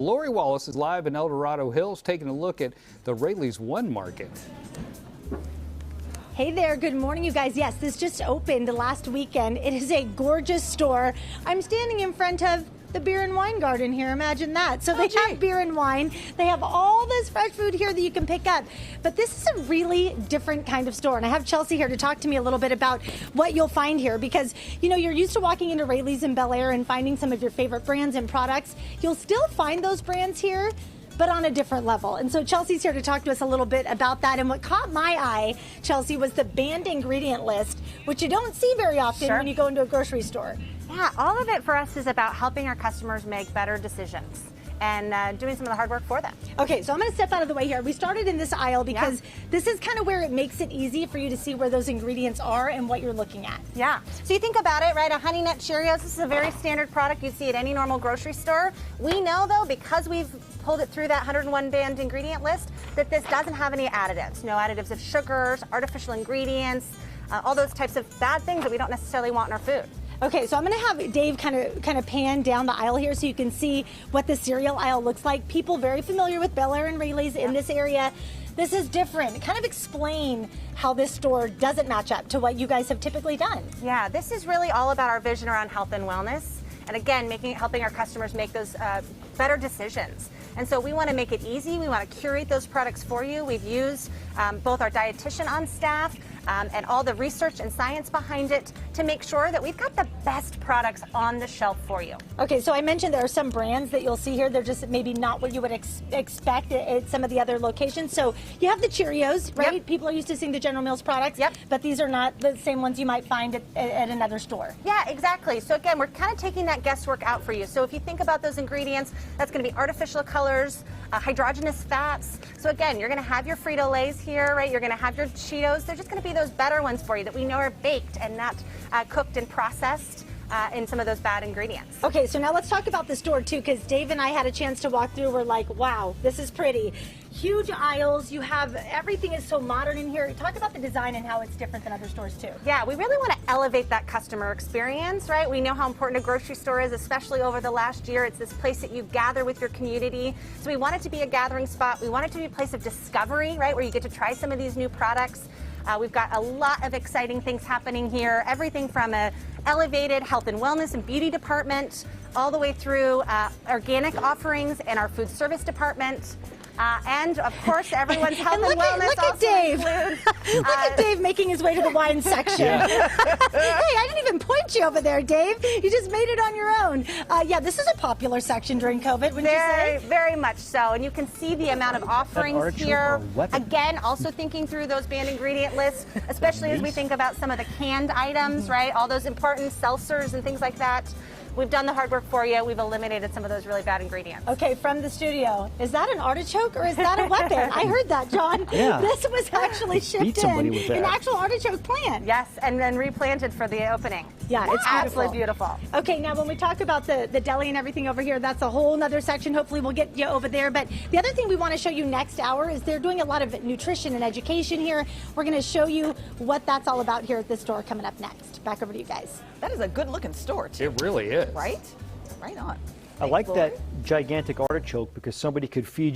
Lori Wallace is live in Dorado Hills taking a look at the Raley's One Market. Hey there, good morning you guys. Yes, this just opened last weekend. It is a gorgeous store. I'm standing in front of the beer and wine garden here, imagine that. So they have beer and wine. They have all this fresh food here that you can pick up. But this is a really different kind of store. And I have Chelsea here to talk to me a little bit about what you'll find here. Because, you know, you're used to walking into Raley's in Bel Air and finding some of your favorite brands and products. You'll still find those brands here, but on a different level. And so Chelsea's here to talk to us a little bit about that. And what caught my eye, Chelsea, was the banned ingredient list, which you don't see very often when you go into a grocery store. Yeah, all of it for us is about helping our customers make better decisions and doing some of the hard work for them. Okay, so I'm going to step out of the way here. We started in this aisle because this is kind of where it makes it easy for you to see where those ingredients are and what you're looking at. Yeah, so you think about it, right? A Honey Nut Cheerios, this is a very standard product you'd see at any normal grocery store. We know, though, because we've pulled it through that 101 banned ingredient list, that this doesn't have any additives. No additives of sugars, artificial ingredients, all those types of bad things that we don't necessarily want in our food. Okay, so I'm going to have Dave kind of pan down the aisle here so you can see what the cereal aisle looks like. People very familiar with Bel Air and Raley's in this area. This is different. Kind of explain how this store doesn't match up to what you guys have typically done. Yeah, this is really all about our vision around health and wellness. And again, helping our customers make those better decisions. And so we want to make it easy. We want to curate those products for you. We've used both our dietitian on staff and all the research and science behind it to make sure that we've got the best products on the shelf for you. Okay, so I mentioned there are some brands that you'll see here. They're just maybe not what you would expect at some of the other locations. So you have the Cheerios, right? Yep. People are used to seeing the General Mills products, but these are not the same ones you might find at another store. Yeah, exactly. So again, we're kind of taking that guesswork out for you. So if you think about those ingredients, that's going to be artificial colors, hydrogenous fats. So again, you're going to have your Frito-Lays here, right? You're going to have your Cheetos. They're just going to be those better ones for you that we know are baked and not cooked and processed in some of those bad ingredients. Okay, so now let's talk about the store too, because Dave and I had a chance to walk through. We're like, wow, this is pretty. Huge aisles. You have everything is so modern in here. Talk about the design and how it's different than other stores too. Yeah, we really want to elevate that customer experience, right? We know how important a grocery store is, especially over the last year. It's this place that you gather with your community. So we want it to be a gathering spot. We want it to be a place of discovery, right, where you get to try some of these new products. We've got a lot of exciting things happening here, everything from a elevated health and wellness and beauty department all the way through organic offerings in our food service department. And of course, everyone's health and wellness look also at Dave. includes. Look at Dave making his way to the wine section. Hey, I didn't even point you over there, Dave. You just made it on your own. Yeah, this is a popular section during COVID, wouldn't you say? Very much so. And you can see the amount of offerings here. Again, also thinking through those banned ingredient lists, especially as we think about some of the canned items, right? All those important seltzers and things like that. We've done the hard work for you. We've eliminated some of those really bad ingredients. Okay, from the studio, is that an artichoke or is that a weapon? I heard that, John. Yeah. This was actually shipped in an actual artichoke plant. Yes, and then replanted for the opening. Yeah, it's absolutely beautiful. Okay, now when we talk about the deli and everything over here, that's a whole nother section. Hopefully we'll get you over there. But the other thing we want to show you next hour is they're doing a lot of nutrition and education here. We're going to show you what that's all about here at this store coming up next. Back over to you guys. That is a good looking store, too. It really is. Right? Right on. I like that gigantic artichoke because somebody could feed